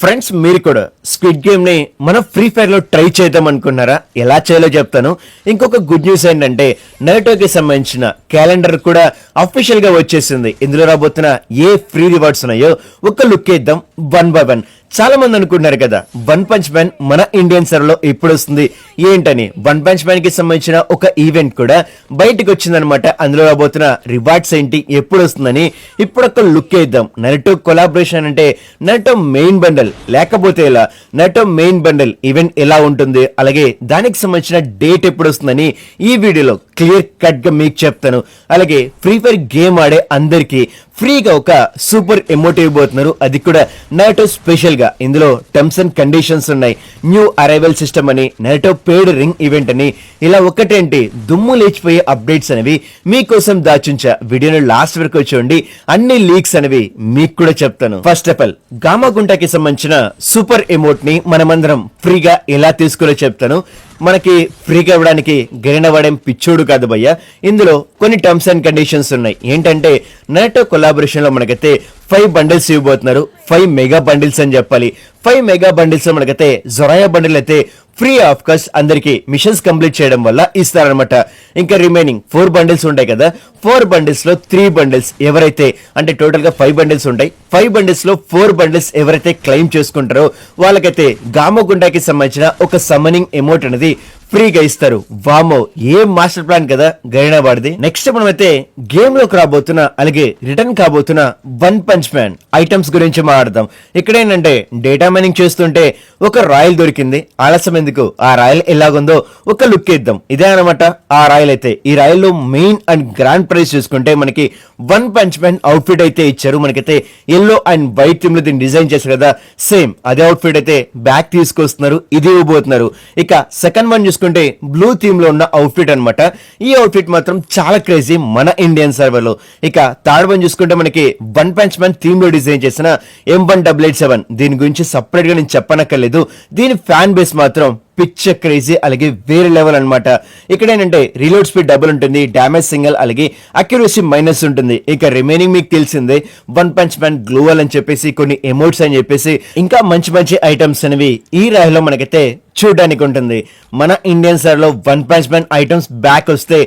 Friends, మీరు కూడా squid game ని మన ఫ్రీ ఫైర్ లో ట్రై చేద్దాం అనుకున్నారా? ఎలా చేయాలో చెప్తాను. ఇంకొక గుడ్ న్యూస్ ఏంటంటే నరుటోకి సంబంధించిన క్యాలెండర్ కూడా అఫీషియల్ గా వచ్చేసింది. ఇందులో రాబోతున్న ఏ ఫ్రీ రివార్డ్స్ ఉన్నాయో ఒక లుక్ వేద్దాం వన్ బై వన్. చాలా మంది అనుకుంటున్నారు కదా వన్ పంచ్ మ్యాన్ మన ఇండియన్ సర్వర్ లో ఎప్పుడు వస్తుంది ఏంటని. వన్ పంచ్ మ్యాన్ కి సంబంధించిన ఒక ఈవెంట్ కూడా బయటకు వచ్చిందనమాట. అందులో రాబోతున్న రివార్డ్స్ ఏంటి, ఎప్పుడు వస్తుందని ఇప్పుడు ఒక లుక్ వేద్దాం. నరుటో కొలాబరేషన్ అంటే నరుటో మెయిన్ బండల్ లేకపోతే ఎలా, నరుటో మెయిన్ బండల్ ఈవెంట్ ఎలా ఉంటుంది, అలాగే దానికి సంబంధించిన డేట్ ఎప్పుడు వస్తుందని ఈ వీడియోలో క్లియర్ కట్ గా మీకు చెప్తాను. అలాగే ఫ్రీ ఫైర్ గేమ్ ఆడే అందరికి ఫ్రీగా ఒక సూపర్ ఎమోట్ ఇవ్వబోతున్నారు, అది కూడా నరుటో స్పెషల్ గా. ఇందులో టర్మ్స్ అండ్ కండిషన్స్ ఉన్నాయి. న్యూ అరైవల్ సిస్టమ్ అని, నరుటో పేడ్ రింగ్ ఈవెంట్ అని, ఇలా ఒకటేంటి దుమ్ము లేచిపోయే అప్డేట్స్ అనేవి మీకోసం దాచుంచా. వీడియోని లాస్ట్ వరకు చూడండి, అన్ని లీక్స్ అనేవి మీకు కూడా చెప్తాను. ఫస్ట్ ఆఫ్ ఆల్ గామాగుంటాకి సంబంధించిన సూపర్ ఎమోట్ ని మనమందరం ఫ్రీగా ఎలా తీసుకోవాలో చెప్తాను. మనకి ఫ్రీగా ఇవ్వడానికి గరిన వాడేం పిచ్చోడు కాదు భయ్య. ఇందులో కొన్ని టర్మ్స్ అండ్ కండిషన్స్ ఉన్నాయి. ఏంటంటే నరుటో కొలాబరేషన్ లో మనకైతే 5 బండిల్స్ ఇవ్వబోతున్నారు. 5 మెగా బండిల్స్ అని చెప్పాలి. 5 మెగా బండిల్స్ లో మనకైతే జొరాయా బండిల్ అయితే ఫ్రీ ఆఫ్ కాస్ట్ అందరికి మిషన్స్ కంప్లీట్ చేయడం వల్ల ఇస్తారనమాట. ఇంకా రిమైనింగ్ 4 బండిల్స్ ఉంటాయి కదా, 4 బండిల్స్ లో 3 బండిల్స్ ఎవరైతే, అంటే టోటల్ గా 5 బండిల్స్ ఉంటాయి, 5 బండిల్స్ లో 4 బండిల్స్ ఎవరైతే క్లెయిమ్ చేసుకుంటారో వాళ్ళకైతే గామోగుండాకి సంబంధించిన ఒక సమ్మనింగ్ ఎమోట్ అనేది ఫ్రీగా ఇస్తారు. వామో, ఏం మాస్టర్ ప్లాన్ కదా గైనా వాడిది. నెక్స్ట్ మనమైతే గేమ్ లోకి రాబోతున్న, అలాగే రిటర్న్ కాబోతున్న వన్ పంచ్ మ్యాన్ ఐటమ్స్ గురించి మాట్లాడదాం. ఇక్కడ ఏంటంటే డేటా మైనింగ్ చేస్తుంటే ఒక రాయల్ దొరికింది. ఆలస్యం ఎందుకు, ఆ రాయల్ ఎలాగుందో ఒక లుక్ ఇద్దాం. ఇదే అనమాట ఆ రాయల్. అయితే ఈ రాయల్ లో మెయిన్ అండ్ గ్రాండ్ ప్రైజ్ చూసుకుంటే మనకి వన్ పంచ్ మ్యాన్ అవుట్ఫిట్ అయితే ఇచ్చారు. మనకైతే ఎల్లో అండ్ వైట్ థీమ్ లో దీన్ని డిజైన్ చేశారు కదా, సేమ్ అదే అవుట్ఫిట్ అయితే బ్యాక్ తీసుకొస్తున్నారు, ఇది ఇవ్వబోతున్నారు. ఇక సెకండ్ వన్ చూసుకుంటే బ్లూ థీమ్ లో ఉన్న అవుట్ఫిట్ అనమాట. ఈ అవుట్ఫిట్ మాత్రం చాలా క్రేజీ మన ఇండియన్ సర్వర్ లో. ఇక థర్డ్ వన్ చూసుకుంటే మనకి వన్ పంచ్ మ్యాన్ థీమ్ లో డిజైన్ చేసిన M1887. దీని గురించి సపరేట్ గా నేను చెప్పనక్కర్లేదు. దీని ఫ్యాన్ బేస్ మాత్రం పిచ్చ క్రేజీ, అలాగే వేరే లెవెల్ అనమాట. ఇక్కడ ఏంటంటే రీలోడ్ స్పీడ్ డబుల్ ఉంటుంది, డ్యామేజ్ సింగిల్, అలాగే అక్యురసీ మైనస్ ఉంటుంది. ఇక రిమైనింగ్ మీకు తెలిసిందే వన్ పంచ్ మ్యాన్ గ్లోవల్ అని చెప్పేసి, కొన్ని ఎమోట్స్ అని చెప్పేసి, ఇంకా మంచి మంచి ఐటమ్స్ అనేవి ఈ రాయిలో మనకైతే చూడడానికి ఉంటుంది. మన ఇండియన్ సైడ్ లో one punch man items back వస్తే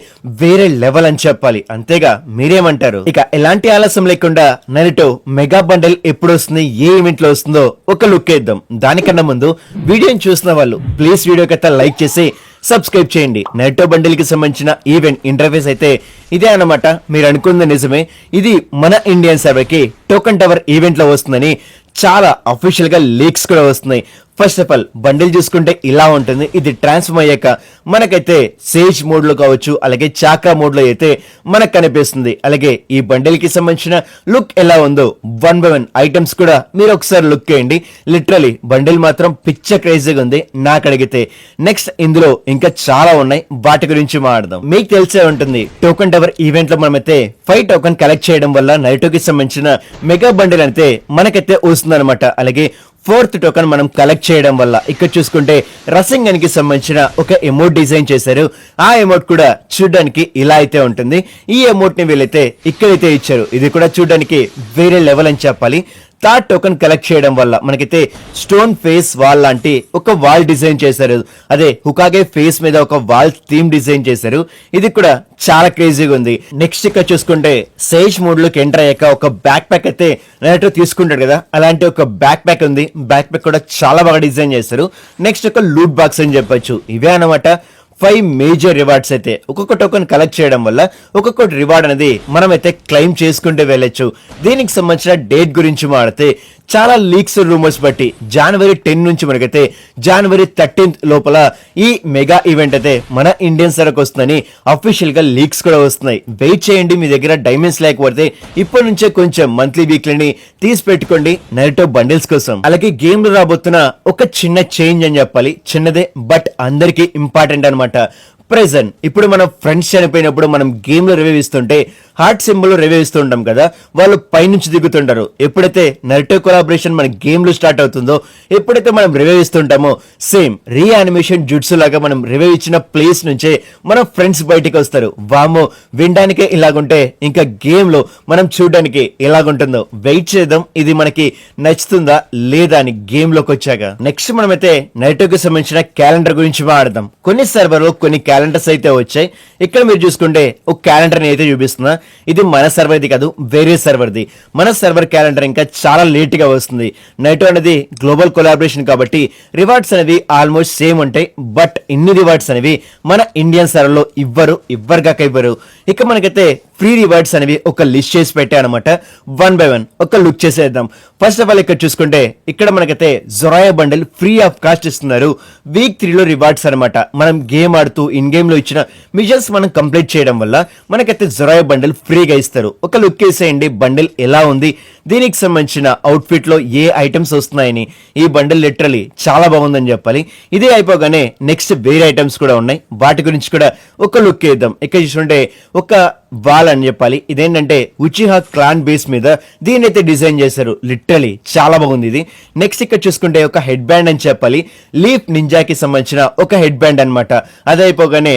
వేరే లెవెల్ అని చెప్పాలి. అంతేగా, మీరేమంటారు? ఇక ఎలాంటి ఆలస్యం లేకుండా నరుటో మెగా బండల్ ఎప్పుడు వస్తుంది, ఏ ఈవెంట్ లో వస్తుందో ఒక లుక్ వేద్దాం. దానికన్నా ముందు వీడియోని చూసిన వాళ్ళు ప్లీజ్ వీడియోకి అయితే లైక్ చేసి సబ్స్క్రైబ్ చేయండి. నరుటో బండిల్ కి సంబంధించిన ఈవెంట్ ఇంటర్ఫేస్ అయితే ఇదే అన్నమాట. మీరు అనుకుంది నిజమే, ఇది మన ఇండియన్ సర్వర్ కి టోకన్ టవర్ ఈవెంట్ లో వస్తుందని చాలా అఫీషియల్ గా లీక్స్ కూడా వస్తున్నాయి. ఫస్ట్ ఆఫ్ ఆల్ బండిల్ చూసుకుంటే ఇలా ఉంటుంది. ఇది ట్రాన్స్ఫర్మ్ అయ్యాక మనకైతే సేజ్ మోడ్ లో కావచ్చు, అలాగే చాక్రా మోడ్ లో అయితే మనకు కనిపిస్తుంది. అలాగే ఈ బండిల్ కి సంబంధించిన లుక్ ఎలా ఉందో వన్ బై వన్ ఐటమ్స్ కూడా మీరు ఒకసారి లుక్ చేయండి. లిటరలీ బండిల్ మాత్రం పిచ్చ క్రేజీగా ఉంది నాకు అడిగితే. నెక్స్ట్ ఇందులో ఇంకా చాలా ఉన్నాయి, వాటి గురించి మాట్లాడదాం. మీకు తెలిసే ఉంటుంది టోకన్ టవర్ ఈవెంట్ లో మనమైతే 5 టోకన్ కలెక్ట్ చేయడం వల్ల నరుటోకి సంబంధించిన మెగా బండిల్ అయితే మనకైతే వస్తుంది అనమాట. అలాగే 4th టోకన్ మనం కలెక్ట్ చేయడం వల్ల ఇక్కడ చూసుకుంటే రసింగన్ కి సంబంధించిన ఒక ఎమోట్ డిజైన్ చేశారు. ఆ ఎమోట్ కూడా చూడడానికి ఇలా అయితే ఉంటుంది. ఈ ఎమోట్ ని వీళ్ళైతే ఇక్కడైతే ఇచ్చారు. ఇది కూడా చూడడానికి వేరే లెవెల్ అని చెప్పాలి. థర్డ్ టోకన్ కలెక్ట్ చేయడం వల్ల మనకైతే స్టోన్ ఫేస్ వాల్ లాంటి ఒక వాల్ డిజైన్ చేశారు. అదే హుకాగే ఫేస్ మీద ఒక వాల్ థీమ్ డిజైన్ చేశారు. ఇది కూడా చాలా క్రేజీగా ఉంది. నెక్స్ట్ ఇక్కడ చూసుకుంటే సేజ్ మోడ్ లోకి ఎంటర్ అయ్యాక ఒక బ్యాక్ ప్యాక్ అయితే నరుటో తీసుకుంటాడు కదా, అలాంటి ఒక బ్యాక్ ప్యాక్ ఉంది. బ్యాక్ ప్యాక్ కూడా చాలా బాగా డిజైన్ చేశారు. నెక్స్ట్ ఒక లూట్ బాక్స్ అని చెప్పొచ్చు. ఇవే అన్నమాట 5 మేజర్ రివార్డ్స్. అయితే ఒక్కొక్క టోకెన్ కలెక్ట్ చేయడం వల్ల ఒక్కొక్క రివార్డ్ అనేది మనమైతే క్లెయిమ్ చేసుకుంటూ వెళ్ళొచ్చు. దీనికి సంబంధించిన డేట్ గురించి మాడితే చాలా లీక్స్ రూమర్స్ బట్టి జనవరి 10 నుంచి మనకైతే జనవరి 13th లోపల ఈ మెగా ఈవెంట్ అయితే మన ఇండియన్ సరకు వస్తుందని అఫీషియల్ గా లీక్స్ కూడా వస్తున్నాయి. వెయిట్ చేయండి. మీ దగ్గర డైమండ్స్ లేకపోతే ఇప్పటి నుంచే కొంచెం మంత్లీ వీక్లీని తీసి పెట్టుకోండి నరుటో బండిల్స్ కోసం. అలాగే గేమ్ లో రాబోతున్న ఒక చిన్న చేంజ్ అని చెప్పాలి. చిన్నదే బట్ అందరికి ఇంపార్టెంట్ అనమాట. ప్రెజెంట్ ఇప్పుడు మన ఫ్రెండ్స్ చనిపోయినప్పుడు మనం గేమ్ లో రివ్యూ ఇస్తుంటే హార్ట్ సింబల్ రివ్యూ ఇస్తూ ఉంటాం కదా, వాళ్ళు పైనుంచి దిగుతుంటారు. ఎప్పుడైతే నరుటో కొలాబరేషన్ మన గేమ్ లో స్టార్ట్ అవుతుందో, ఎప్పుడైతే మనం రివ్యూ ఇస్తుంటామో సేమ్ రీయానిమేషన్ జుట్సు లాగా మనం రివ్యూ ఇచ్చిన ప్లేస్ నుంచే మన ఫ్రెండ్స్ బయటికి వస్తారు. వామో వినడానికే ఇలాగుంటే ఇంకా గేమ్ లో మనం చూడడానికి ఎలాగుంటుందో వెయిట్ చేద్దాం. ఇది మనకి నచ్చుతుందా లేదా అని గేమ్ లోకి వచ్చాక. నెక్స్ట్ మనమైతే నరుటోకి సంబంధించిన క్యాలెండర్ గురించి మాట్లాడదాం. కొన్ని సర్వర్లో కొన్ని క్యాలెండర్స్ అయితే వచ్చాయి. ఇక్కడ మీరు చూసుకుంటే ఒక క్యాలెండర్ ని అయితే చూపిస్తున్నా. ఇది మన సర్వర్ది కాదు, వేరే సర్వర్ది. మన సర్వర్ క్యాలెండర్ ఇంకా చాలా లేట్ గా వస్తుంది. నైటో అనేది గ్లోబల్ కొలాబరేషన్ కాబట్టి రివార్డ్స్ అనేవి ఆల్మోస్ట్ సేమ్ ఉంటాయి. బట్ ఇన్ని రివార్డ్స్ అనేవి మన ఇండియన్ సర్వర్ లో ఇవ్వరుగాక ఇవ్వరు. ఇక మనకైతే ఫ్రీ రివార్డ్స్ అనేవి ఒక లిస్ట్ చేసి పెట్టా అనమాట. 1 by 1 ఒక లుక్ చేసేద్దాం. ఫస్ట్ ఆఫ్ ఆల్ ఇక్కడ చూసుకుంటే ఇక్కడ మనకైతే జొరాయా బండిల్ ఫ్రీ ఆఫ్ కాస్ట్ ఇస్తున్నారు. వీక్ 3 లో రివార్డ్స్ అనమాట. మనం గేమ్ ఆడుతూ ఇన్ గేమ్ లో ఇచ్చిన మిషన్స్ మనం కంప్లీట్ చేయడం వల్ల మనకైతే జొరాయా బండిల్ ఫ్రీగా ఇస్తారు. ఒక లుక్ వేసేయండి బండిల్ ఎలా ఉంది, దీనికి సంబంధించిన అవుట్ఫిట్ లో ఏ ఐటమ్స్ వస్తున్నాయని. ఈ బండిల్ లిటరలీ చాలా బాగుందని చెప్పాలి. ఇదే అయిపోగానే నెక్స్ట్ వేరే ఐటమ్స్ కూడా ఉన్నాయి, వాటి గురించి కూడా ఒక లుక్ వేద్దాం. ఇక్కడ చూసుకుంటే ఒక వాల్ అని చెప్పాలి. ఇదేంటంటే ఉచిహా క్లాన్ బేస్ మీద దీన్ని అయితే డిజైన్ చేశారు. లిటరలీ చాలా బాగుంది ఇది. నెక్స్ట్ ఇక్కడ చూసుకుంటే ఒక హెడ్ బ్యాండ్ అని చెప్పాలి. లీఫ్ నింజాకి సంబంధించిన ఒక హెడ్ బ్యాండ్ అనమాట. అదే అయిపోగానే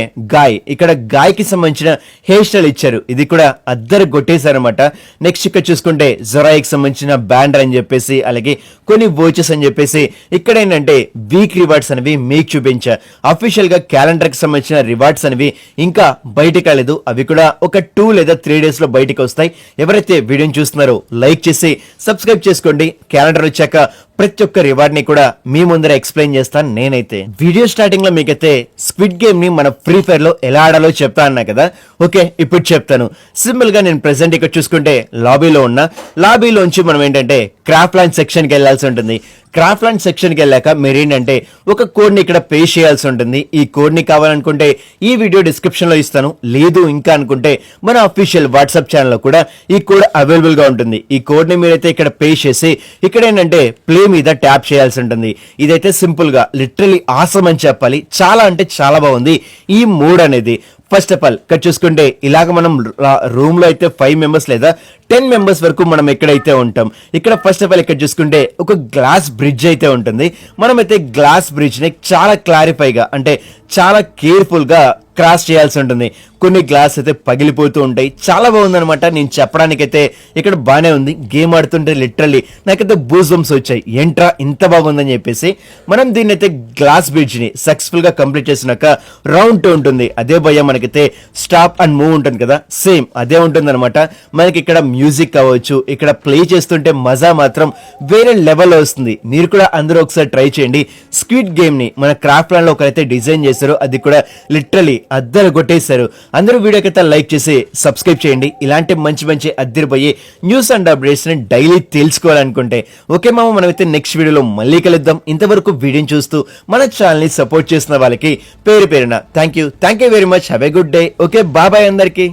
ఇక్కడ గాయ్ కి సంబంధించిన హెయిర్ స్టైల్ ఇచ్చారు. ఇది కూడా అద్దరు కొట్టేశారు అనమాట. నెక్స్ట్ ఇక్కడ చూసుకుంటే జొరాయికి సంబంధించిన బ్యాండ్ అని చెప్పేసి, అలాగే కొన్ని వోచెస్ అని చెప్పేసి ఇక్కడ ఏంటంటే వీక్ రివార్డ్స్ అనేవి మీకు చూపించా. అఫీషియల్ గా క్యాలెండర్ కి సంబంధించిన రివార్డ్స్ అనేవి ఇంకా బయటకు రాలేదు. అవి కూడా ఒక 2 లేదా 3 డేస్ లో బయటకు వస్తాయి. ఎవరైతే వీడియోని చూస్తున్నారో లైక్ చేసి సబ్స్క్రైబ్ చేసుకోండి. క్యాలెండర్ వచ్చాక ప్రతి ఒక్క రివార్డ్ ని కూడా మీ ముందర ఎక్స్ప్లెయిన్ చేస్తాను నేనైతే. వీడియో స్టార్టింగ్ లో మీకైతే స్క్విడ్ గేమ్ ని మన ఫ్రీ ఫైర్ లో ఎలా ఆడాలో చెప్తా అన్నా కదా. ఓకే, ఇప్పుడు చెప్తాను. సింపుల్ గా నేను ప్రెసెంట్ ఇక్కడ చూసుకుంటే లాబీలో ఉన్నా. లాబీలోంచి మనం ఏంటంటే క్రాఫ్ట్ ల్యాండ్ సెక్షన్ కి వెళ్లాల్సి ఉంటుంది. క్రాఫ్ట్ ల్యాండ్ సెక్షన్ కి వెళ్ళాక మీరు ఏంటంటే ఒక కోడ్ ని ఇక్కడ పే చేయాల్సి ఉంటుంది. ఈ కోడ్ ని కావాలనుకుంటే ఈ వీడియో డిస్క్రిప్షన్ లో ఇస్తాను. లేదు ఇంకా అనుకుంటే మన అఫీషియల్ వాట్సాప్ ఛానల్ లో కూడా ఈ కోడ్ అవైలబుల్ గా ఉంటుంది. ఈ కోడ్ ని మీరైతే ఇక్కడ పే చేసి ఇక్కడ ఏంటంటే ప్లే మీద ట్యాప్ చేయాల్సి ఉంటుంది. ఇదైతే సింపుల్ గా లిటరలీ ఆసమ్ అని చెప్పాలి. చాలా అంటే చాలా బాగుంది ఈ మోడ్ అనేది. ఫస్ట్ ఆఫ్ ఆల్ ఇక్కడ చూసుకుంటే ఇలాగ మనం రూమ్ లో అయితే 5 మెంబర్స్ లేదా 10 మెంబర్స్ వరకు మనం ఎక్కడైతే ఉంటాం. ఇక్కడ ఫస్ట్ ఆఫ్ ఆల్ ఇక్కడ చూసుకుంటే ఒక గ్లాస్ బ్రిడ్జ్ అయితే ఉంటుంది. మనమైతే గ్లాస్ బ్రిడ్జ్ ని చాలా క్లారిఫైగా అంటే చాలా కేర్ఫుల్ గా క్రాస్ చేయాల్సి ఉంటుంది. కొన్ని గ్లాస్ అయితే పగిలిపోతూ ఉంటాయి. చాలా బాగుందనమాట. నేను చెప్పడానికైతే ఇక్కడ బానే ఉంది. గేమ్ ఆడుతుంటే లిటరల్లీ నాకైతే బూస్ బంప్స్ వచ్చాయి. ఏంట్రా ఇంత బాగుందని చెప్పేసి. మనం దీన్ని అయితే గ్లాస్ బ్రిడ్జ్ ని సక్సెస్ఫుల్ గా కంప్లీట్ చేసినాక రౌండ్ 2 ఉంటుంది. అదే భయ మనకైతే స్టాప్ అండ్ మూవ్ ఉంటుంది కదా, సేమ్ అదే ఉంటుంది అనమాట. మనకి ఇక్కడ మ్యూజిక్ కావచ్చు, ఇక్కడ ప్లే చేస్తుంటే మజా మాత్రం వేరే లెవెల్లో వస్తుంది. మీరు కూడా అందరూ ఒకసారి ట్రై చేయండి. స్క్విడ్ గేమ్ ని మన క్రాఫ్ట్ ప్లాన్ లో ఒకరైతే డిజైన్ చేశారు. అది కూడా లిటరలీ అద్దరు కొట్టేశారు. అందరూ వీడియోకైతే లైక్ చేసి సబ్స్క్రైబ్ చేయండి. ఇలాంటి మంచి మంచి అద్దరిపోయే న్యూస్ అండ్ అప్డేట్స్ ని డైలీ తెలుసుకోవాలనుకుంటే. ఓకే మామ, మనమైతే నెక్స్ట్ వీడియోలో మళ్ళీ కలుద్దాం. ఇంతవరకు వీడియోని చూస్తూ మన ఛానల్ ని సపోర్ట్ చేసిన వాళ్ళకి పేరు పేరున thank you very much. Have a good day. Okay, bye అందరికి.